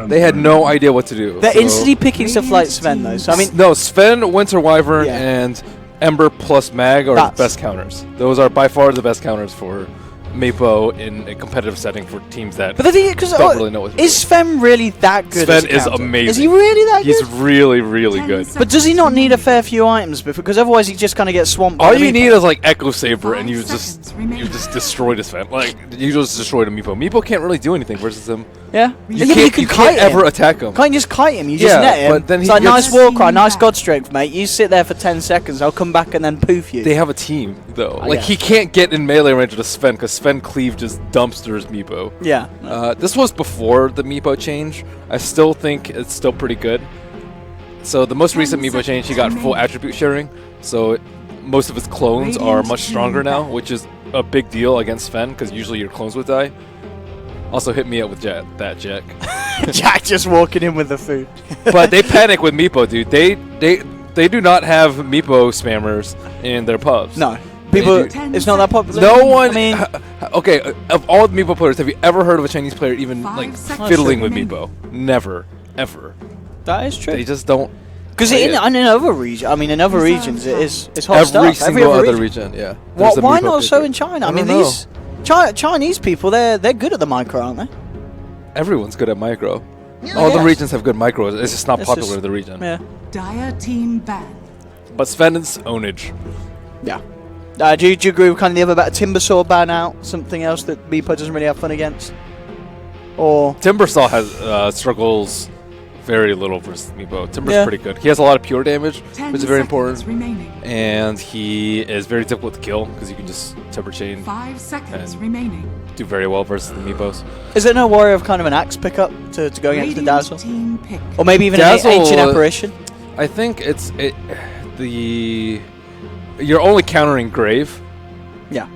they had no idea what to do. They're instantly picking stuff like Sven, though. So I mean, no, Sven, Winter Wyvern, and Ember plus Mag are the best counters. Those are by far the best counters for Meepo in a competitive setting for teams that don't really know what to do. Is Sven really that good? Sven is amazing. Is he really that good? He's really, really good. But does he not need a fair few items? Because otherwise he just kind of gets swamped. All you need is like Echo Saber, and you just destroyed his Sven. Like you just destroyed a Meepo. Meepo can't really do anything versus him. Yeah, you can't ever attack him. Can't just kite him. You just net him. But then it's like nice war cry, nice god strength, mate. You sit there for 10 seconds. I'll come back and then poof you. They have a team though. Like he can't get in melee range with Sven because Sven cleave just dumpsters Meepo. Yeah. This was before the Meepo change. I still think it's still pretty good. So the most recent Meepo change, he got full attribute sharing. So most of his clones are much stronger now, which is a big deal against Sven because usually your clones would die. Also hit me up with that Jack. Jack just walking in with the food. But they panic with Meepo, dude. They do not have Meepo spammers in their pubs. No. People, it's not that popular. No one. I mean, okay, of all the Meepo players, have you ever heard of a Chinese player even like fiddling with Meepo? Never, ever. That is true. They just don't. Because in other regions, in other regions, it's hot stuff. Every single other region, yeah. Why not so in China? I mean, these Chinese people, they're good at the micro, aren't they? Everyone's good at micro. All the regions have good micros. It's just not popular in the region. Yeah. Dire team ban. But Sven's ownage. Yeah. Do you agree with kind of the other about Timbersaw ban out? Something else that Meepo doesn't really have fun against? Or Timbersaw has struggles very little versus Meepo. Timber's pretty good. He has a lot of pure damage, which is very important. And he is very difficult to kill because you can just Timber Chain 5 seconds remaining. Do very well versus the Meepos. Is there no worry of kind of an axe pickup to go against the Dazzle? Or maybe even Dazzle, an Ancient Apparition? I think you're only countering Grave. Yeah.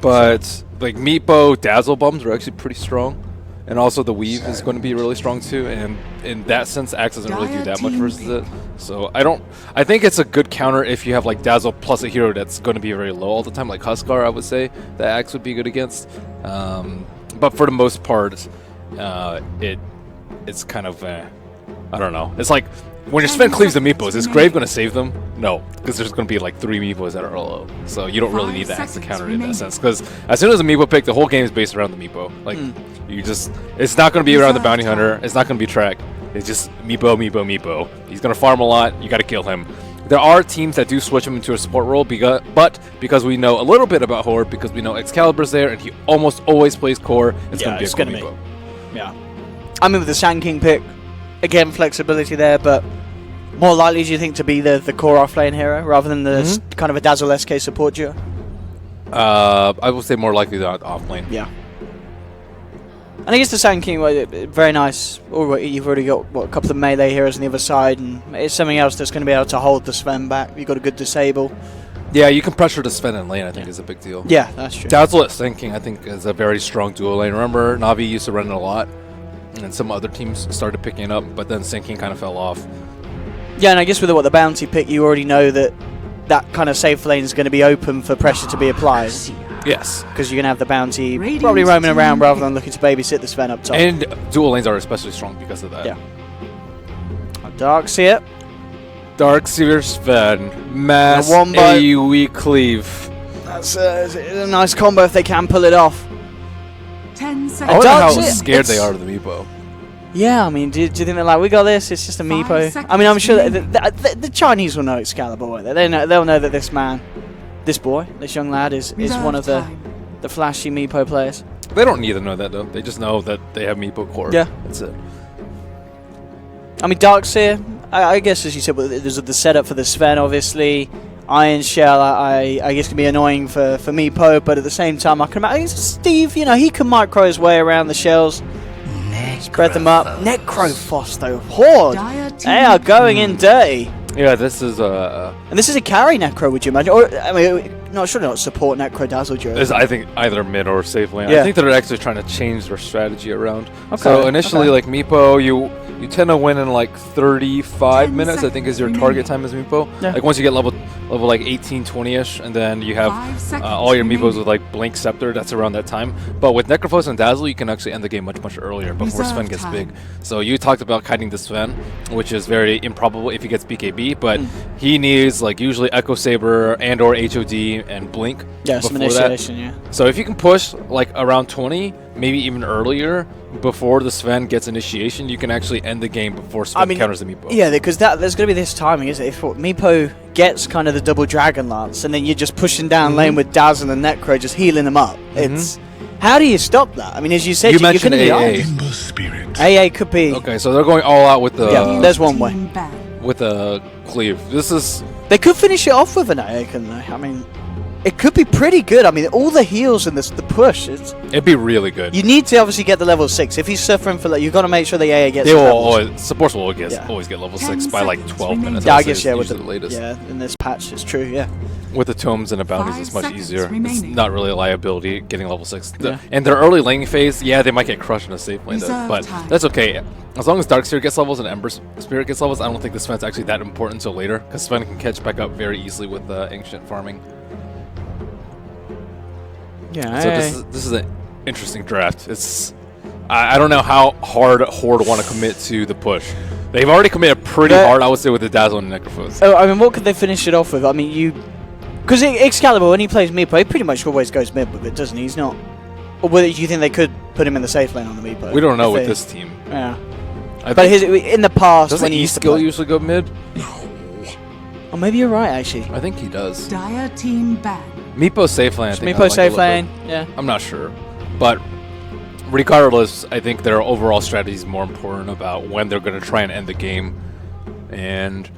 But like Meepo Dazzle bombs are actually pretty strong. And also the Weave is going to be really strong too, and in that sense Axe doesn't really do that much versus it. So I think it's a good counter if you have like Dazzle plus a hero that's going to be very low all the time, like Huskar. I would say that Axe would be good against. But for the most part, it's kind of I don't know. It's like when your Sven cleaves the Meepos, is Grave going to save them? No, because there's going to be like 3 Meepos that are low. So you don't really need the Axe to counter it in that sense. Because as soon as a Meepo pick, the whole game is based around the Meepo. Like it's not going to be around the Bounty Hunter. It's not going to be track. It's just Meepo, Meepo, Meepo. He's going to farm a lot. You got to kill him. There are teams that do switch him into a support role, because we know a little bit about Horde, because we know Excalibur's there, and he almost always plays core. It's going to be a Meepo. Yeah. I mean, with the Sand King pick, again, flexibility there, but more likely, do you think, to be the core offlane hero rather than the kind of a Dazzle SK support duo? I would say more likely than offlane. Yeah. And I guess the Sand King, very nice. You've already got a couple of melee heroes on the other side, and it's something else that's going to be able to hold the Sven back. You've got a good disable. Yeah, you can pressure the Sven in lane, I think, is a big deal. Yeah, that's true. Dazzle at Sand King, I think, is a very strong duo lane. Remember, Na'Vi used to run it a lot, and some other teams started picking it up, but then Sand King kind of fell off. Yeah, and I guess with the bounty pick, you already know that kind of safe lane is going to be open for pressure to be applied. Yes. Because you're going to have the bounty probably roaming around rather than looking to babysit the Sven up top. And dual lanes are especially strong because of that. Yeah. Darkseer. Darkseer Sven. Mass AoE cleave. That's a nice combo if they can pull it off. 10 seconds. I wonder how scared they are of the Meepo. Yeah, I mean, do you think they're like, we got this, it's just a Meepo? I mean, I'm sure the Chinese will know Excalibur, won't they? They'll know that this young lad is one of the flashy Meepo players. They don't need to know that, though. They just know that they have Meepo core. Yeah. That's it. I mean, Darkseer, I guess, as you said, there's the setup for the Sven, obviously. Iron Shell, I guess, can be annoying for Meepo, but at the same time, I can imagine Steve, he can micro his way around the shells. Spread them up. Necrophos, though. Horde. They are going in dirty. Yeah, this is and this is a carry Necro, would you imagine? Or, I mean, not sure not support Necro Dazzle duo. I think either mid or safe lane. Yeah. I think they're actually trying to change their strategy around. Okay. So initially, like Meepo, you tend to win in like 35 minutes. I think is your target time as Meepo. Yeah. Like once you get level level like 18, 20-ish, and then you have 5 seconds all your amiibos remaining. with like Blink Scepter. That's around that time. But with Necrophos and Dazzle, you can actually end the game much earlier before Reserve Sven gets time. big. So you talked about kiting the Sven, which is very improbable if he gets BKB, but he needs like usually Echo Saber and or HOD and Blink Yeah, some before that. initiation, yeah. So if you can push like around 20, maybe even earlier, before the Sven gets initiation, you can actually end the game before Sven counters the Meepo. Yeah, because there's going to be this timing, isn't it? If Meepo gets kind of the double Dragon Lance, and then you're just pushing down lane with Dazzle and Necro, just healing them up. It's how do you stop that? I mean, as you said, You you're mentioned going to AA. be Timber Spirit. AA could be. Okay, so they're going all out with the Yeah, there's one way. Team banned. with a cleave. This is They could finish it off with an AA, couldn't they? I mean, it could be pretty good. I mean, all the heals and the push. it'd be really good. You need to obviously get the level 6. If he's suffering for you've got to make sure the AA gets. They the will levels. always, supports will Yeah. always get level 10 6 by like seconds 12 minutes. remaining. Yeah, I would say guess is yeah, with usually the latest. yeah, in this patch, it's true. Yeah. With the tomes and the bounties, 5 it's much seconds easier. It's remaining. not really a liability getting level 6. Yeah. And their early laning phase, yeah, they might get crushed in a safe lane, though, Reserve but time. that's okay. As long as Darkseer gets levels and Ember Spirit gets levels, I don't think the Sven's actually that important until later, because Sven can catch back up very easily with Ancient farming. Yeah. So this is an interesting draft. It's I don't know how hard Horde want to commit to the push. They've already committed pretty But- hard, I would say, with the Dazzle and Necrophos. Oh, I mean, what could they finish it off with? I mean, because Excalibur, when he plays Meepo, he pretty much always goes mid with it, doesn't he? He's not. Or do you think they could put him in the safe lane on the Meepo? We don't know If with they- this team. Yeah. I But think, in the past, doesn't when he used to E-Skill play. usually go mid? Oh, maybe you're right, actually. I think he does. Dire team banned. Meepo safe lane, I think. I Meepo like a safe little lane, bit. yeah. I'm not sure. But regardless, I think their overall strategy is more important about when they're going to try and end the game. And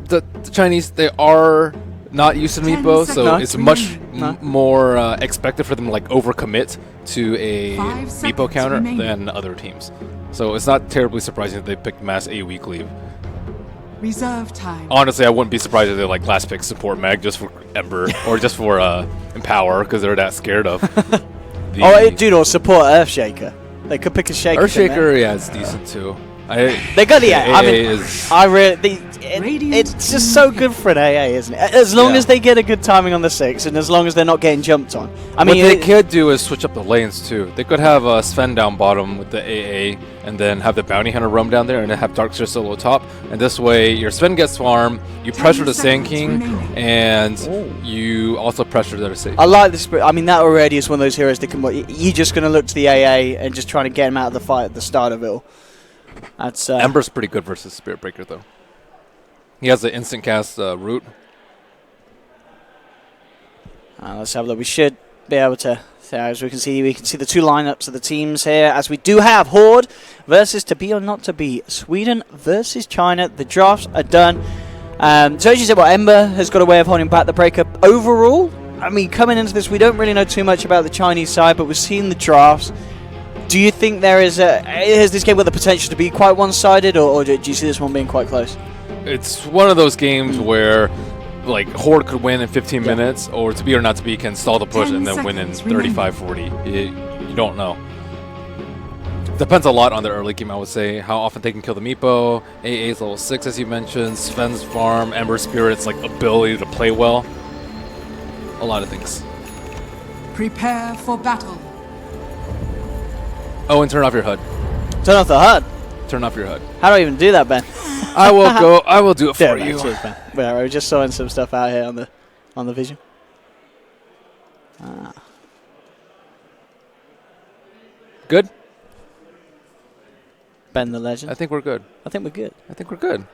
the Chinese, they are not used to 10 Meepo, so seconds it's much remaining. No. more expected for them to like overcommit to a 5 Meepo seconds counter remaining. than other teams. So it's not terribly surprising that they picked Mass AoE cleave. Reserve time. Honestly, I wouldn't be surprised if they like last pick support mag just for Ember or just for Empower because they're that scared of. Dude, or support Earthshaker. They could pick a Shaker. Earthshaker, yeah, it's decent too. They got the AA. I mean, is, I really. Radiant It's just so good for an AA, isn't it? As long Yeah. as they get a good timing on the 6, and as long as they're not getting jumped on. I mean, what they could do is switch up the lanes too. They could have Sven down bottom with the AA, and then have the Bounty Hunter roam down there, and then have Darkseer solo top. And this way, your Sven gets farm, you 10 pressure the Sand seconds King, remaining. and you also pressure their safe. I like the spirit. I mean, that already is one of those heroes that can. You're just going to look to the AA and just trying to get him out of the fight at the start of it all. That's Ember's pretty good versus Spirit Breaker though. He has the instant cast root. Let's have a look. We should be able to. So as we can see the two lineups of the teams here. As we do have Horde versus to be or not to be. Sweden versus China. The drafts are done. So as you said, Ember has got a way of holding back the breakup. Overall, I mean, coming into this, we don't really know too much about the Chinese side, but we've seen the drafts. Do you think has this game got the potential to be quite one-sided, or do you see this one being quite close? It's one of those games where like Horde could win in 15 minutes, or to be or not to be can stall the push 10 and then win in seconds remaining. 35-40. You don't know. Depends a lot on the early game, I would say. How often they can kill the Meepo. AA's level 6, as you mentioned. Sven's farm, Ember Spirit's like ability to play well. A lot of things. Prepare for battle. Oh, and turn off your HUD. Turn off the HUD. Turn off your HUD. How do I even do that, Ben? I will go. I will do it for Yeah, you. cheers, Ben. Well, we're just sawing some stuff out here on the vision. Good. Ben the legend. I think we're good. I think we're good. I think we're good.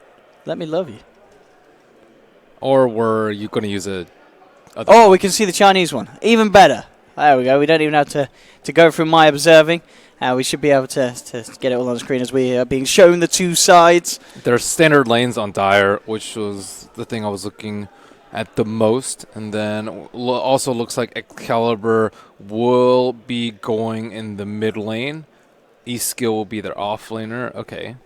Let me love you. Or were you going to use a? Oh, we can see the Chinese one. Even better. There we go. We don't even have to go through my observing. We should be able to get it all on the screen as we are being shown the two sides. There's standard lanes on Dire, which was the thing I was looking at the most. And then also looks like Excalibur will be going in the mid lane. E-Skill will be their off laner. Okay.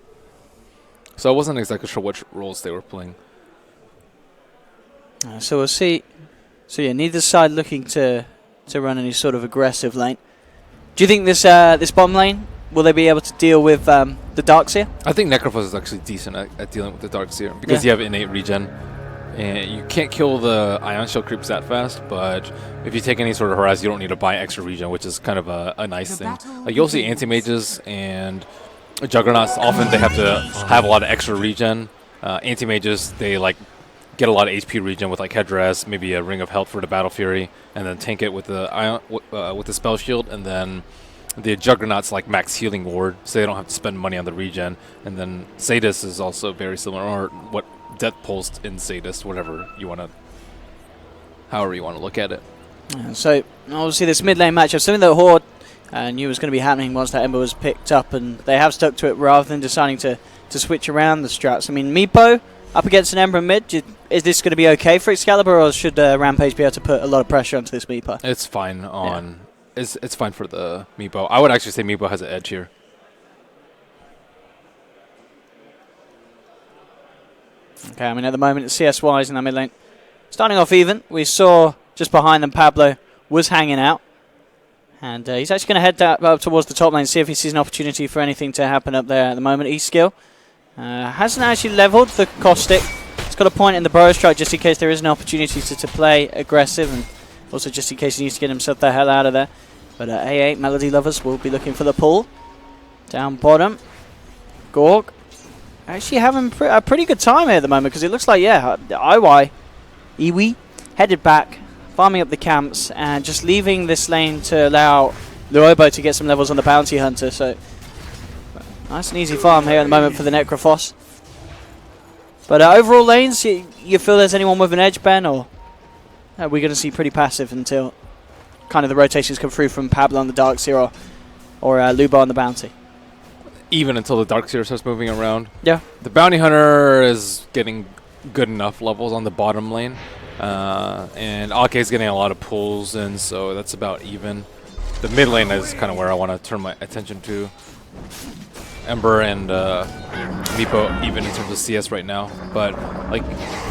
So I wasn't exactly sure which roles they were playing. So we'll see. So yeah, neither side looking to run any sort of aggressive lane. Do you think this this bottom lane, will they be able to deal with the Darkseer? I think Necrophos is actually decent at dealing with the Darkseer because you have innate regen. And you can't kill the Ion Shell creeps that fast, but if you take any sort of harass, you don't need to buy extra regen, which is kind of a nice thing. Like you'll see anti-mages and Juggernauts, often they have to have a lot of extra regen. Anti-mages, they like get a lot of HP regen with like headdress, maybe a ring of health for the Battle Fury, and then tank it with the spell shield, and then the Juggernauts like max healing ward, so they don't have to spend money on the regen. And then Sadist is also very similar, or what Death Pulse in Sadist, whatever you want to, however you want to look at it. So obviously this mid lane matchup, something that Horde knew was going to be happening once that Ember was picked up, and they have stuck to it rather than deciding to switch around the strats. I mean, Meepo up against an Ember mid, is this going to be okay for Excalibur, or should Rampage be able to put a lot of pressure onto this Meepo? It's fine on. Yeah. It's fine for the Meepo. I would actually say Meepo has an edge here. Okay, I mean at the moment it's CS-wise in that mid lane. Starting off even, we saw just behind them Pablo was hanging out. And he's actually going to head up towards the top lane, see if he sees an opportunity for anything to happen up there at the moment. E-skill hasn't actually leveled the caustic. He's got a point in the burrow strike just in case there is an opportunity to play aggressive, and also just in case he needs to get himself the hell out of there. But A8 Melody Lovers will be looking for the pull. Down bottom, Gorg actually having a pretty good time here at the moment, because it looks like, yeah, Iwi headed back, farming up the camps, and just leaving this lane to allow Luobo to get some levels on the Bounty Hunter. So nice and easy farm here at the moment for the Necrophos. But overall lanes, you feel there's anyone with an edge, Ben, or are we going to see pretty passive until kind of the rotations come through from Pablo on the Darkseer or Lubo on the Bounty? Even until the Darkseer starts moving around. Yeah. The Bounty Hunter is getting good enough levels on the bottom lane. And Ake is getting a lot of pulls in, so that's about even. The mid lane is kind of where I want to turn my attention to. Ember and Meepo even in terms of CS right now, but like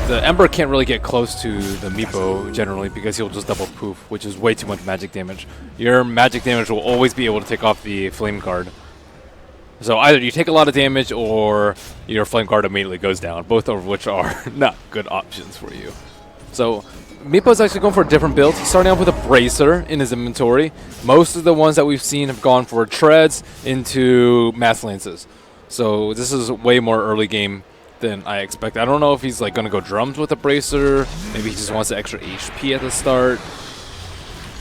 the Ember can't really get close to the Meepo generally because he'll just double poof, which is way too much magic damage. Your magic damage will always be able to take off the Flame Guard. So either you take a lot of damage or your Flame Guard immediately goes down, both of which are not good options for you. So Meepo's actually going for a different build. He's starting off with a Bracer in his inventory. Most of the ones that we've seen have gone for treads into Mass Lances. So this is way more early game than I expect. I don't know if he's like going to go drums with a Bracer. Maybe he just wants the extra HP at the start.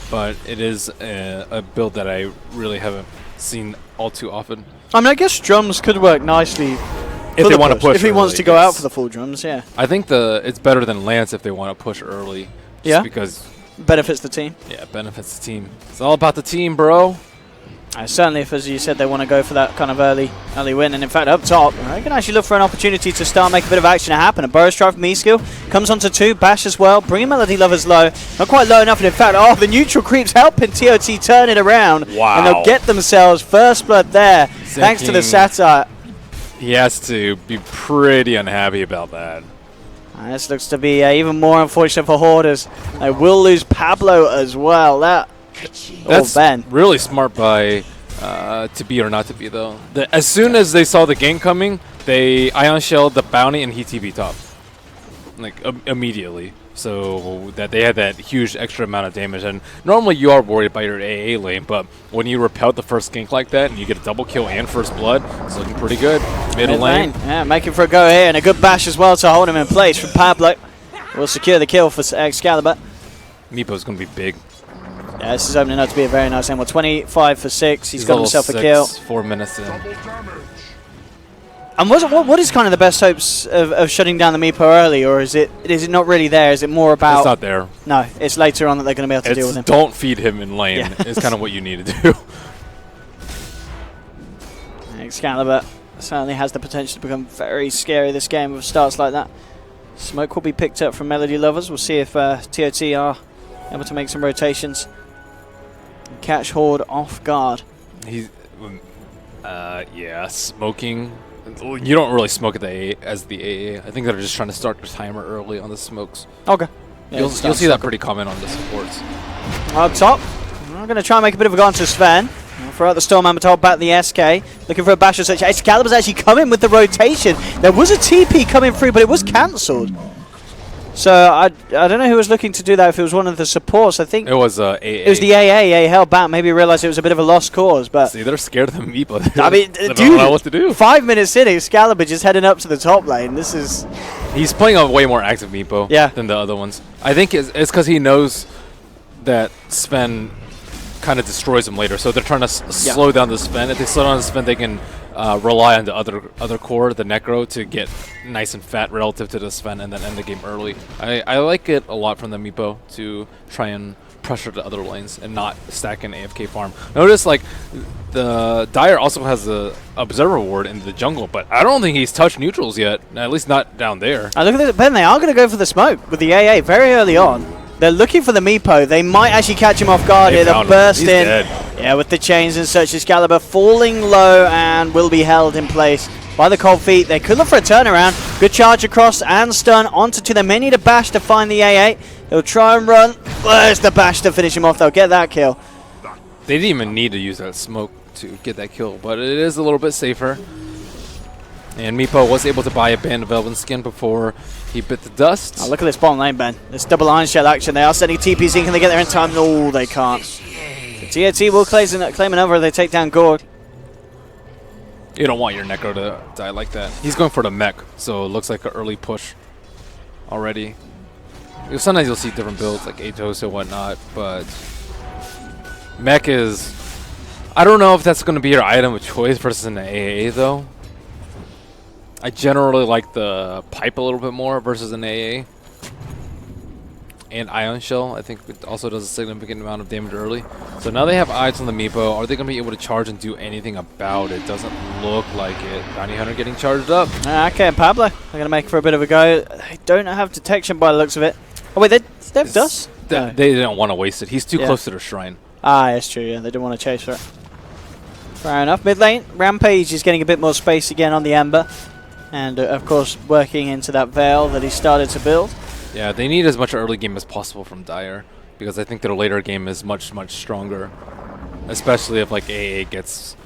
But it is a build that I really haven't seen all too often. I mean, I guess drums could work nicely if they want to push. If he wants to go out for the full drums, yeah. I think it's better than Lance if they want to push early. Yeah. Because benefits the team. Yeah, benefits the team. It's all about the team, bro. Certainly, if, as you said, they want to go for that kind of early win. And in fact, up top, I can actually look for an opportunity to start making a bit of action happen. A Burrow Strike from E-skill comes onto 2, Bash as well, bringing Melody Lovers low. Not quite low enough, and in fact, the neutral creeps helping TOT turn it around. Wow. And they'll get themselves first blood there, thanks to the satire. He has to be pretty unhappy about that. This looks to be even more unfortunate for Hoarders. They will lose Pablo as well. That's Ben. Really smart by to be or not to be, though. As soon as they saw the gank coming, they Ion Shelled the Bounty and he TP top. Like, immediately. So that they had that huge extra amount of damage. And normally you are worried about your AA lane, but when you repelled the first gank like that and you get a double kill and first blood, it's looking pretty good. Middle lane. Yeah, making for a go here, and a good bash as well to hold him in place from Pablo. Will secure the kill for Excalibur. Meepo's going to be big. Yeah, this is opening up to be a very nice end. 25 for 6. He's got himself a kill. 4 minutes in. And what is kind of the best hopes of shutting down the Meepo early, or is it not really there? Is it more about... It's not there. No, it's later on that they're going to be able to deal with him. Don't feed him in lane. Yeah. It's kind of what you need to do. Excalibur certainly has the potential to become very scary this game with starts like that. Smoke will be picked up from Melody Lovers. We'll see if TOT are able to make some rotations and catch Horde off guard. He's... yeah, smoking... You don't really smoke at the as the AA. I think they're just trying to start the timer early on the smokes. Okay. Yeah, you'll see that pretty common on the supports. Up top, I'm going to try and make a bit of a go on to Sven. Throw out the Storm Amateur, back the SK. Looking for a bash of such. Excalibur's actually coming with the rotation. There was a TP coming through, but it was cancelled. So I don't know who was looking to do that. If it was one of the supports, I think It was AA. it was the AA. They held back. Maybe realized it was a bit of a lost cause. But See, they're scared of the Meepo. I mean, they dude, don't know what to do. 5 minutes in, Excalibur just heading up to the top lane. This is He's playing a way more active Meepo Yeah. than the other ones. I think it's because he knows that Sven kind of destroys him later, so they're trying to slow down the Sven. If they slow down the Sven, they can rely on the other core, the Necro, to get nice and fat relative to the Sven and then end the game early. I like it a lot from the Meepo to try and pressure the other lanes and not stack an AFK farm. Notice like the Dire also has the Observer Ward in the jungle, but I don't think he's touched neutrals yet, at least not down there. look at this, Ben. They are going to go for the smoke with the AA very early on. They're looking for the Meepo. They might actually catch him off guard here. They'll burst He's in. dead. Yeah, with the chains and such. Excalibur falling low and will be held in place by the cold feet. They could look for a turnaround. Good charge across and stun onto to them. They need a bash to find the AA. They'll try and run. Where's the bash to finish him off? They'll get that kill. They didn't even need to use that smoke to get that kill, but it is a little bit safer. And Meepo was able to buy a Band of Elven skin before he bit the dust. Oh, look at this bottom lane, Ben. This double Iron Shell action. They are sending TPs in. Can they get there in time? No, they can't. The TOT will claim an over. They take down Gorg. You don't want your Necro to die like that. He's going for the mech, so it looks like an early push already. Because sometimes you'll see different builds like Atos and whatnot, but mech is... I don't know if that's going to be your item of choice versus an AA though. I generally like the pipe a little bit more versus an AA. And Ion Shell, I think it also does a significant amount of damage early. So now they have eyes on the Meepo. Are they going to be able to charge and do anything about it? Doesn't look like it. Bounty Hunter getting charged up. Okay, Pablo. They're going to make for a bit of a go. They don't have detection by the looks of it. Oh, wait, they have dust? No. They didn't want to waste it. He's too close to the shrine. Ah, that's true, yeah. They didn't want to chase for it. Fair enough. Mid lane, Rampage is getting a bit more space again on the Ember. And, of course, working into that Veil that he started to build. Yeah, they need as much early game as possible from Dire, because I think their later game is much, much stronger. Especially if, like, AA gets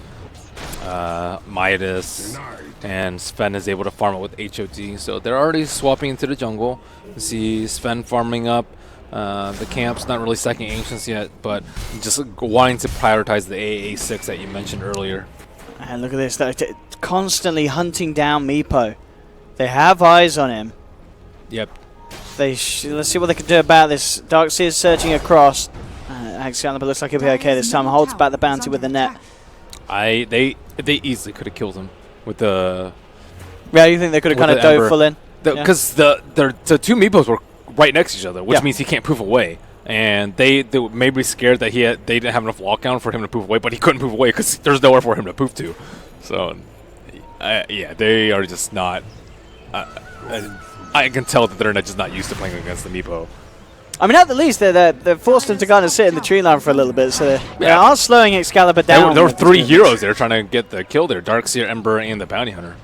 Midas and Sven is able to farm it with HOT. So they're already swapping into the jungle. You see Sven farming up. The camp's not really stacking Ancients yet, but just wanting to prioritize the AA6 that you mentioned earlier. And look at this. They're constantly hunting down Meepo. They have eyes on him. Yep. Let's see what they can do about this. Darkseer's searching across. Excalibur looks like he'll be okay this time. Holds back the bounty with the net. They easily could have killed him with the... Yeah, you think they could have kind of dove full in? Because the two Meepos were right next to each other, which means he can't poof away. And they may be scared that they didn't have enough lockdown for him to poof away, but he couldn't poof away because there's nowhere for him to poof to. So, yeah, they are just not... I can tell that they're just not used to playing against the Meepo. I mean, at the least, they're forced him to kind of sit in the tree line for a little bit, so they are slowing Excalibur down. There were three heroes there trying to get the kill there. Darkseer, Ember, and the Bounty Hunter.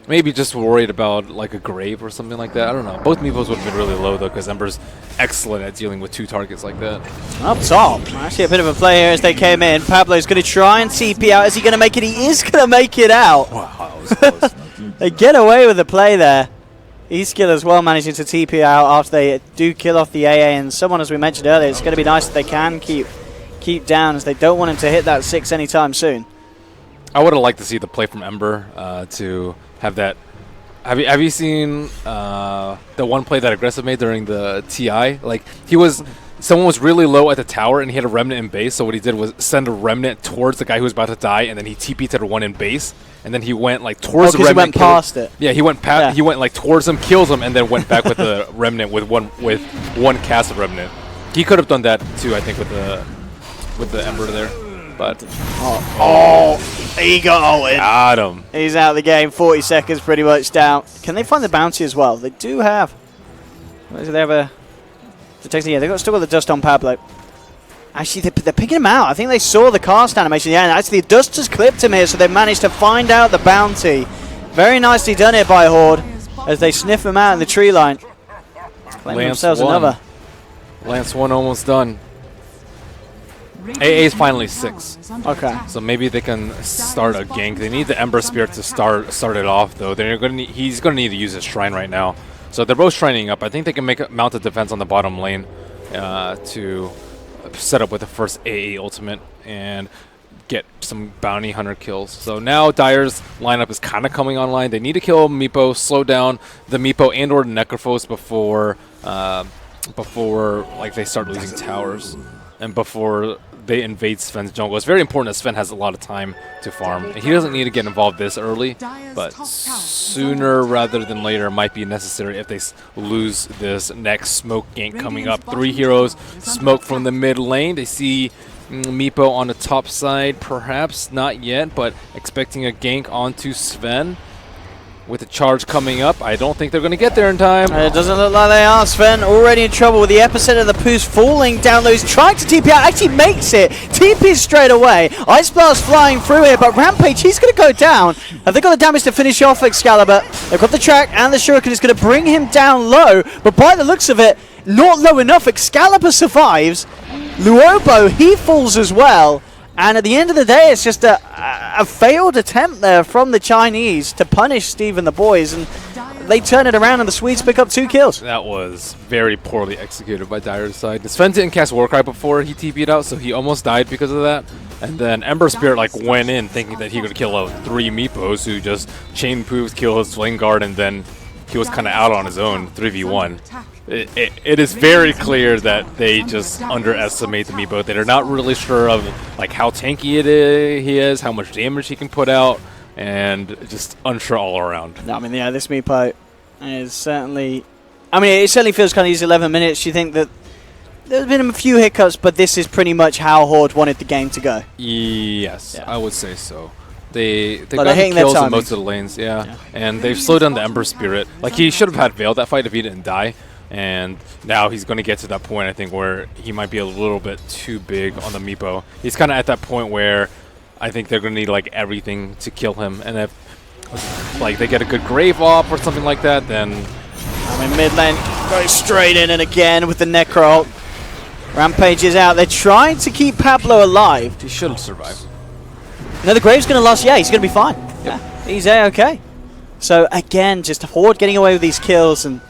Maybe just worried about like a Grave or something like that. I don't know. Both Meepos would have been really low, though, because Ember's excellent at dealing with two targets like that. Up top. Actually, a bit of a play here as they came in. Pablo's going to try and TP out. Is he going to make it? He is going to make it out. Wow, that was close. They get away with the play there. E-Skill as well managing to TP out after they do kill off the AA. And someone, as we mentioned earlier, it's going to be nice that they can keep down, as they don't want him to hit that 6 anytime soon. I would have liked to see the play from Ember to have that. Have you seen the one play that Aggressive made during the TI? Like someone was really low at the tower and he had a remnant in base. So what he did was send a remnant towards the guy who was about to die, and then he TP'd to the one in base, and then he went like towards the remnant. He went past it. Yeah, he went He went like towards him, kills him, and then went back with the remnant with one cast of remnant. He could have done that too, I think, with the Ember there. But he got ulted. Got him. He's out of the game. 40 seconds pretty much down. Can they find the bounty as well? They do have. Do they have a detector? Yeah, they've still got the dust on Pablo. Actually, they're picking him out. I think they saw the cast animation. Yeah, and actually the dust has clipped him here, so they managed to find out the bounty. Very nicely done here by Horde as they sniff him out in the tree line. Claim themselves another. Lance 1 almost done. AA is finally 6. Okay. So maybe they can start a gank. They need the Ember Spirit to start it off, though. He's going to need to use his Shrine right now. So they're both shining up. I think they can mount a defense on the bottom lane to set up with the first AA ultimate and get some bounty hunter kills. So now Dire's lineup is kind of coming online. They need to kill Meepo, slow down the Meepo and or Necrophos before like they start losing towers and before they invade Sven's jungle. It's very important that Sven has a lot of time to farm. And he doesn't need to get involved this early, but sooner rather than later might be necessary if they lose this next smoke gank coming up. 3 heroes smoke from the mid lane. They see Meepo on the top side, perhaps not yet, but expecting a gank onto Sven. With the charge coming up, I don't think they're going to get there in time. It doesn't look like they are. Sven already in trouble with the epicenter of the Poos falling down low. He's trying to TP out, actually makes it. TP's straight away. Ice Blast flying through here, but Rampage, he's going to go down. Have they got the damage to finish off Excalibur? They've got the track and the Shuriken is going to bring him down low, but by the looks of it, not low enough. Excalibur survives. Luobo, he falls as well. And at the end of the day, it's just a failed attempt there from the Chinese to punish Steve and the boys. And they turn it around and the Swedes pick up 2 kills. That was very poorly executed by Dire's side. Sven didn't cast Warcry before he TP'd out, so he almost died because of that. And then Ember Spirit like went in thinking that he could kill out 3 Meepos who just chain poofs, kill his Flame Guard, and then he was kind of out on his own 3v1. It is very clear that they just underestimate the Meepo. They're not really sure of like how tanky he is, how much damage he can put out, and just unsure all around. No, I mean, yeah, this Meepo is certainly... I mean, it certainly feels kind of easy. 11 minutes. You think that there's been a few hiccups, but this is pretty much how Horde wanted the game to go. Yes, yeah. I would say so. They've Like gotten kills in most of the lanes, yeah. And they've slowed down the Ember Spirit. Like, he should have had Veil that fight if he didn't die. And now he's going to get to that point, I think, where he might be a little bit too big on the Meepo. He's kind of at that point where I think they're going to need, like, everything to kill him. And if, like, they get a good Grave off or something like that, then... I mean, mid lane goes straight in, and again with the Necro. Rampage is out. They're trying to keep Pablo alive. He should have survived. No, the Grave's going to last. Yeah, he's going to be fine. Yep. Yeah, he's A-okay. So, again, just Horde getting away with these kills, and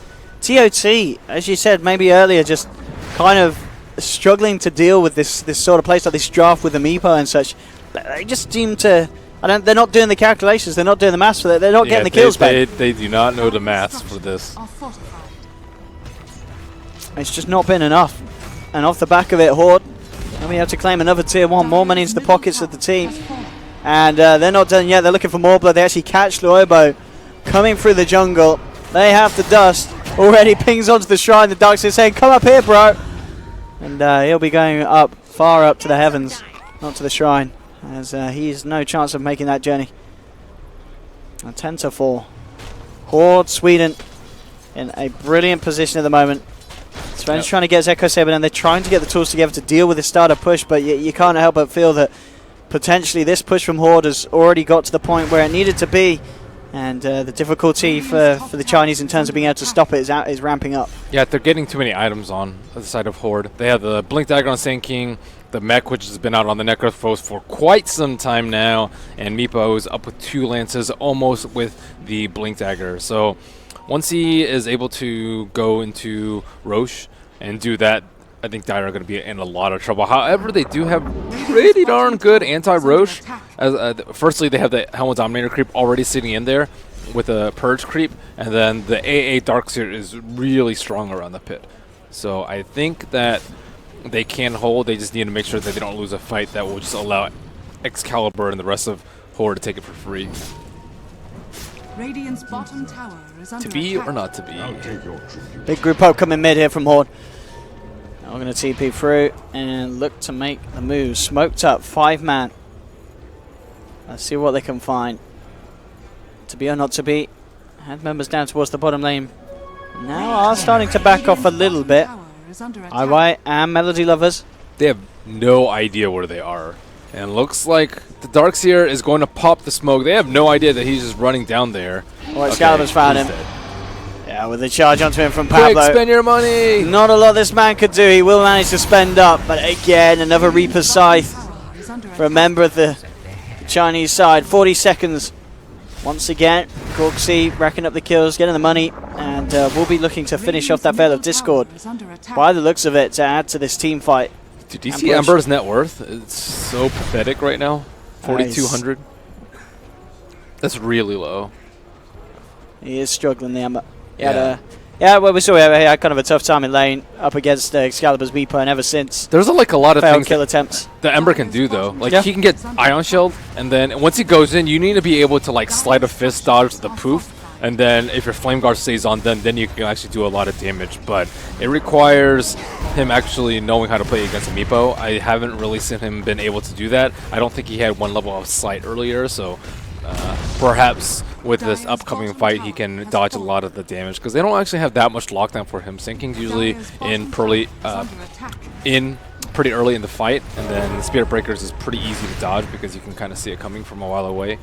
TOT, as you said maybe earlier, just kind of struggling to deal with this sort of play, like this draft with the Meepo and such. They just seem to... they're not doing the calculations, they're not doing the maths for that, they're not getting the kills back. They do not know the maths for this. It's just not been enough. And off the back of it, Horde, and we have to claim another tier 1, more money into the pockets of the team. And they're not done yet, they're looking for more blood. They actually catch Luobo coming through the jungle. They have the dust. Already pings onto the shrine. The Darkseer saying, come up here, bro. And he'll be going up, far up to the heavens, not to the shrine, as he has no chance of making that journey. A 10-4. Horde, Sweden, in a brilliant position at the moment. Sven's trying to get his Echo Saber, and they're trying to get the tools together to deal with this starter push, but you can't help but feel that potentially this push from Horde has already got to the point where it needed to be. And the difficulty for the Chinese in terms of being able to stop it is ramping up. Yeah, they're getting too many items on the side of Horde. They have the Blink Dagger on Sand King, the mech, which has been out on the Necrophos for quite some time now, and Meepo is up with 2 lances, almost with the Blink Dagger. So once he is able to go into Roche and do that, I think Dire are going to be in a lot of trouble. However, they do have pretty darn good anti-Roche. Firstly, they have the Helmet Dominator creep already sitting in there with a Purge creep, and then the AA Darkseer is really strong around the pit. So I think that they can hold. They just need to make sure that they don't lose a fight that will just allow Excalibur and the rest of Horde to take it for free. Radiant's bottom tower is under to be attack. or not to be? Big group up coming mid here from Horde. We're going to TP through and look to make the move. Smoked up, 5-man. Let's see what they can find. To be or not to be. Hand members down towards the bottom lane. Now are starting to back off a little bit. Alright, and Melody Lovers. They have no idea where they are. And looks like the Darkseer is going to pop the smoke. They have no idea that he's just running down there. Well, Excalibur's found him. Dead. Yeah, with the charge onto him from Pablo. Quick, spend your money! Not a lot this man could do. He will manage to spend up. But again, another Reaper Scythe for a member of the Chinese side. 40 seconds. Once again, Corksy racking up the kills, getting the money. and we'll be looking to finish off that Veil of Discord by the looks of it to add to this team fight. Dude, do you see Ember's net worth? It's so pathetic right now. 4,200. That's really low. He is struggling, the Ember. Yeah, well, we saw he had kind of a tough time in lane up against Excalibur's Meepo, and ever since. There's like a lot of failed things kill attempts that Ember can do though. Like he can get Ion Shield, and then once he goes in, you need to be able to like slide a fist dodge the poof, and then if your Flame Guard stays on, then you can actually do a lot of damage. But it requires him actually knowing how to play against a Meepo. I haven't really seen him been able to do that. I don't think he had one level of sight earlier, so perhaps with this upcoming fight he can dodge a lot of the damage, because they don't actually have that much lockdown for him. Sinking's usually in pretty early in the fight, and then Spirit Breakers is pretty easy to dodge because you can kind of see it coming from a while away.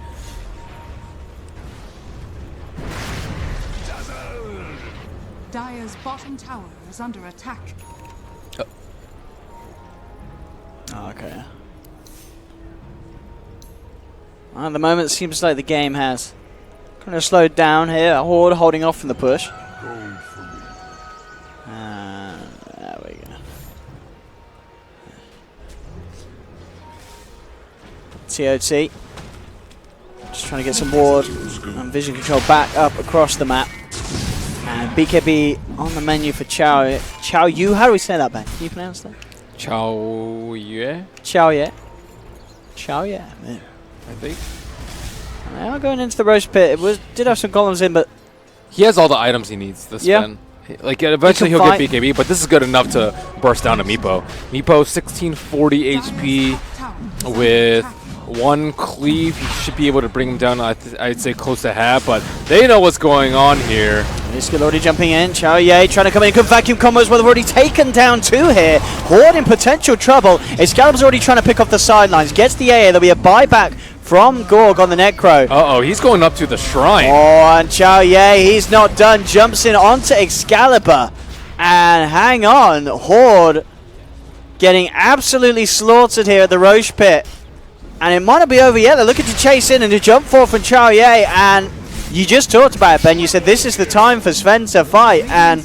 Dire's bottom tower is under attack. Okay. Well, at the moment, it seems like the game has kind of slowed down here. Horde holding off from the push. There we go. TOT. Just trying to get some ward and vision control back up across the map. And BKB on the menu for Chow Yu. How do we say that, Ben? Can you pronounce that? Chow Yue? Chow Yue. Chow Yue. Yeah. I think. They are going into the roast pit. It did have some columns in, but he has all the items he needs to spend. Yeah. Like eventually he'll get BKB, but this is good enough to burst down to Meepo. Meepo 1640 HP with one cleave. He should be able to bring him down, I'd say close to half, but they know what's going on here. Iskill already jumping in. Chow Yue trying to come in. Good vacuum combos. Well, they've already taken down two here. Horde in potential trouble. Excalibur's already trying to pick off the sidelines. Gets the AA. There'll be a buyback from Gorg on the Necro. Uh-oh, he's going up to the shrine. Oh, and Chow Yue, he's not done. Jumps in onto Excalibur. And hang on. Horde getting absolutely slaughtered here at the Roche Pit. And it might not be over yet. They're looking to chase in and to jump forward from Chow Yue. And you just talked about it, Ben. You said this is the time for Sven to fight. And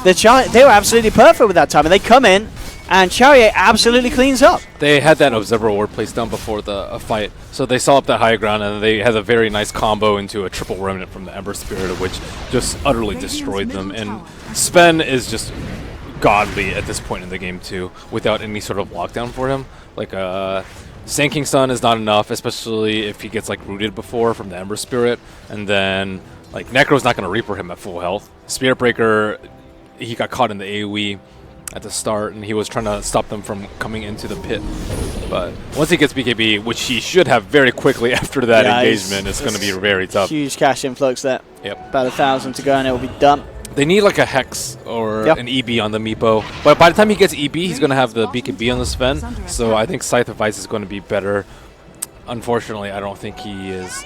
they were absolutely perfect with that time. And they come in, and Chow Yue absolutely cleans up. They had that Observer Ward placed down before the fight. So they saw up that high ground, and they had a very nice combo into a triple remnant from the Ember Spirit, which just utterly destroyed them. And Sven is just godly at this point in the game, too, without any sort of lockdown for him. Like, Sinking Sun is not enough, especially if he gets like rooted before from the Ember Spirit, and then like Necro's not going to Reaper him at full health. Spirit Breaker, he got caught in the AoE at the start, and he was trying to stop them from coming into the pit. But once he gets BKB, which he should have very quickly after that engagement, it's going to be very tough. Huge cash influx there. Yep. About 1,000 to go, and it will be done. They need like a Hex or an EB on the Meepo. But by the time he gets EB, he's going to have the BKB on the Sven. So I think Scythe of Ice is going to be better. Unfortunately, I don't think he is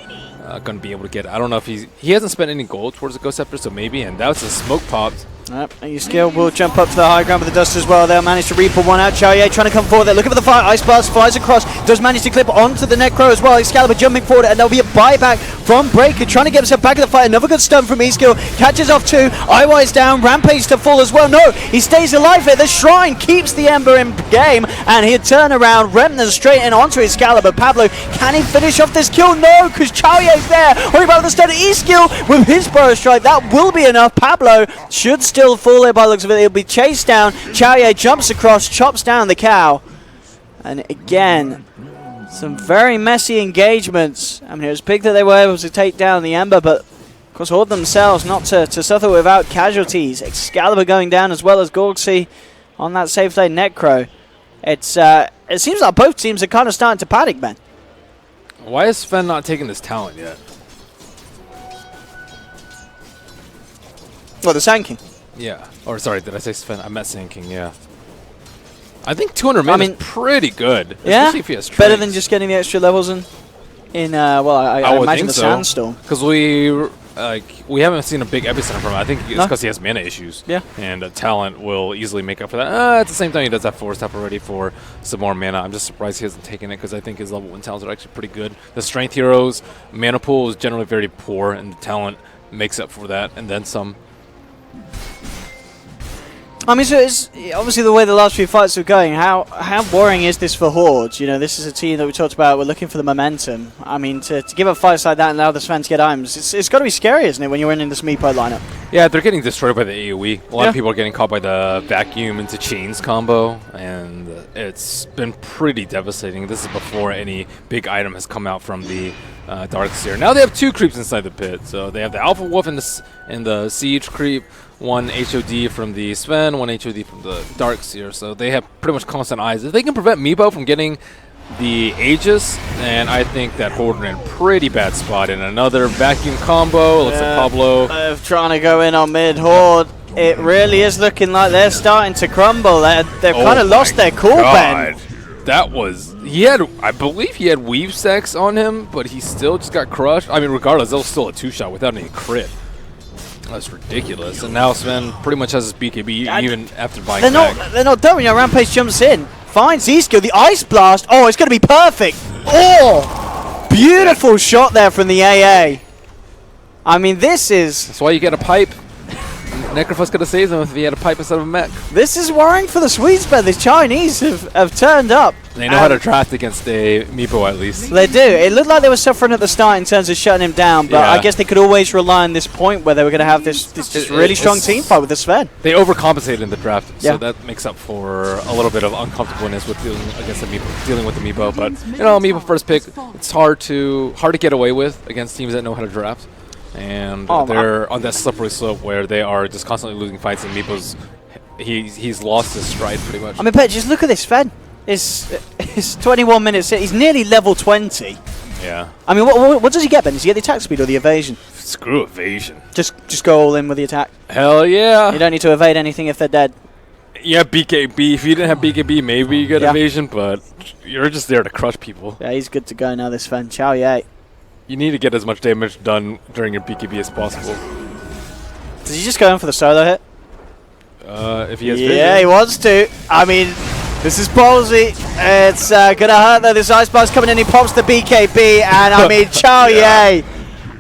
going to be able to get it. I don't know if he hasn't spent any gold towards the Ghost Scepter, so maybe. And that was a smoke popped. Yep, Iskill will jump up to the high ground with the dust as well. They'll manage to Reaper one out. Chow Yue trying to come forward. They're looking for the fire. Ice Blast flies across. Does manage to clip onto the Necro as well. Excalibur jumping forward, and there'll be a buyback from Breaker trying to get himself back in the fight. Another good stun from Iskill. Catches off two. Eyewise down. Rampage to fall as well. No, he stays alive here. The Shrine keeps the Ember in game, and he'll turn around. Remnant straight in onto Excalibur. Pablo, can he finish off this kill? No, because Chow Yue's there. Only about the stun. Iskill with his Burrow Strike. That will be enough. Pablo should still fall there by the looks of it. He'll be chased down. Chow Yue jumps across, chops down the cow. And again, some very messy engagements. I mean, it was big that they were able to take down the Ember, but of course Horde themselves not to suffer without casualties. Excalibur going down as well as Gorgsy on that safe lane Necro. It seems like both teams are kind of starting to panic, man. Why is Sven not taking this talent yet? Well, the Sand King. Yeah. Or sorry, did I say Sven? I meant Sand King, yeah. I think 200 mana is pretty good. Yeah, especially if he has better than just getting the extra levels in well, I imagine the Sandstorm. Because we haven't seen a big epicenter from him. I think it's because he has mana issues. Yeah. And talent will easily make up for that. At the same time, he does have Force Tap already for some more mana. I'm just surprised he hasn't taken it, because I think his level 1 talents are actually pretty good. The Strength Heroes mana pool is generally very poor, and the talent makes up for that, and then some. I mean, so it's obviously the way the last few fights are going. How worrying is this for Horde? You know, this is a team that we talked about. We're looking for the momentum. I mean, to give up fights like that and allow the Sven to get items, it's got to be scary, isn't it, when you're in this Meepo lineup? Yeah, they're getting destroyed by the AoE. A lot of people are getting caught by the vacuum into chains combo, and it's been pretty devastating. This is before any big item has come out from the Darkseer. Now they have 2 creeps inside the pit. So they have the Alpha Wolf and the Siege creep, 1 HOD from the Sven, 1 HOD from the Darkseer. So they have pretty much constant eyes. If they can prevent Meepo from getting the Aegis, then I think that Horde are in a pretty bad spot. In another vacuum combo, looks like Pablo trying to go in on mid. Horde, it really is looking like they're starting to crumble. They've kind of lost their cool, Ben. That was, I believe he had weave sex on him, but he still just got crushed. I mean, regardless, that was still a 2-shot without any crit. That's ridiculous. And now Sven pretty much has his BKB even after buying back. They're not done. You know, Rampage jumps in, finds Z-Skill, the Ice Blast. Oh, it's going to be perfect. Oh, beautiful shot there from the AA. I mean, this is... That's why you get a pipe. Necrophos could have saved them if he had a pipe instead of a mech. This is worrying for the Swedes, but the Chinese have turned up. They know how to draft against a Meepo at least. They do. It looked like they were suffering at the start in terms of shutting him down, but I guess they could always rely on this point where they were going to have this really strong team fight with the Sven. They overcompensated in the draft, so that makes up for a little bit of uncomfortableness with dealing against the Meepo, dealing with the Meepo. But you know, Meepo first pick, it's hard to get away with against teams that know how to draft. And they're on that slippery slope where they are just constantly losing fights, and Meepo's he's lost his stride pretty much. I mean, but just look at this Sven. It's 21 minutes in. He's nearly level 20. Yeah. I mean, what does he get, Ben? Does he get the attack speed or the evasion? Screw evasion. Just go all in with the attack. Hell yeah. You don't need to evade anything if they're dead. Yeah, BKB. If you didn't have BKB, maybe you get evasion, but you're just there to crush people. Yeah, he's good to go now, this Sven. Chow yay. You need to get as much damage done during your BKB as possible. Does he just go in for the solo hit? If he has yeah, vision. He wants to. I mean, this is ballsy. It's going to hurt, though. This Ice Blast coming in. He pops the BKB, and I mean, chow yay.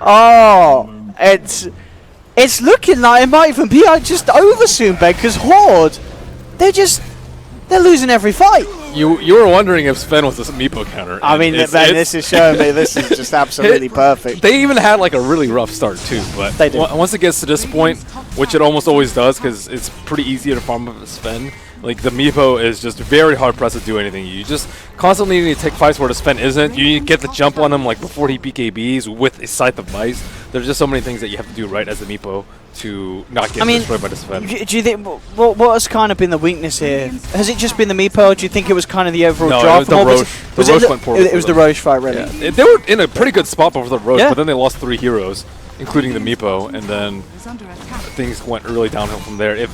Oh, it's looking like it might even be just over soon, Ben, because Horde, they're losing every fight. You were wondering if Sven was a Meepo counter. I mean, Ben, this is showing me this is just absolutely perfect. They even had like a really rough start too, but once it gets to this point, which it almost always does, because it's pretty easy to farm up a Sven. Like the Meepo is just very hard pressed to do anything. You just constantly need to take fights where the Sven isn't. You need to get the jump on him like before he BKBs with a Scythe of Vice. There's just so many things that you have to do right as a Meepo to not get destroyed by the Sven. Do you think what has kind of been the weakness here? Has it just been the Meepo, or do you think it was kind of the overall draw? No, the Roche. The Roche went poorly. It was the Roche fight, really. Yeah. They were in a pretty good spot before the Roche, but then they lost 3 heroes, including the Meepo, and then things went really downhill from there. If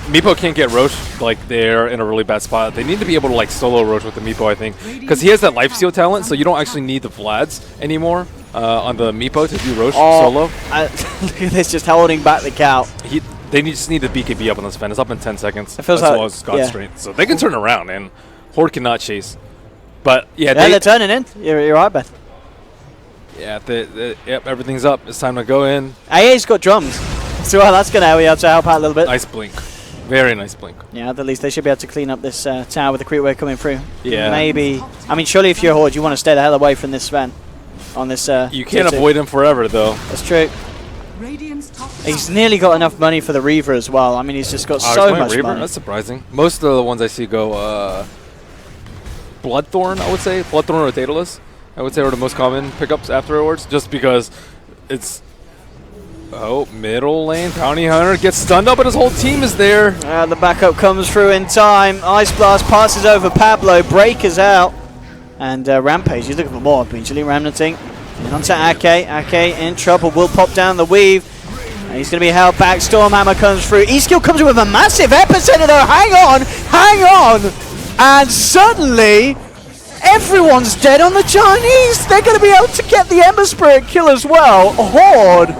Meepo can't get Roche, like they're in a really bad spot. They need to be able to like solo Roche with the Meepo, I think, because he has that lifesteal talent, so you don't actually need the Vlads anymore on the Meepo to do Roche solo. Look at this, just holding back the cow. They just need the BKB up on the Sven. It's up in 10 seconds. It feels as like, well as God's strength. So they can turn around, and Horde cannot chase. But yeah, they're turning in. You're right, Ben. Yeah, yep, everything's up. It's time to go in. AA's got drums. So that's going to have to help out a little bit. Nice blink. Very nice blink. Yeah, at least they should be able to clean up this tower with the creep wave coming through. Yeah. Maybe. I mean, surely if you're Horde, you want to stay the hell away from this Sven. On this, you can't avoid him forever, though. That's true. He's nearly got enough money for the Reaver as well. I mean, he's just got so much money. That's surprising. Most of the ones I see go Bloodthorn, I would say. Bloodthorn or Daedalus, I would say, are the most common pickups afterwards, just because it's... Oh, middle lane. Bounty Hunter gets stunned up, but his whole team is there. The backup comes through in time. Ice Blast passes over Pablo. Breaker's out. And Rampage, he's looking for more. Eventually, Remnanting. And onto Ake. Ake in trouble. Will pop down the weave. And he's going to be held back. Stormhammer comes through. E-Skill comes in with a massive epicenter, though. Hang on. Hang on. And suddenly, everyone's dead on the Chinese. They're going to be able to get the Ember Spirit kill as well. Horde.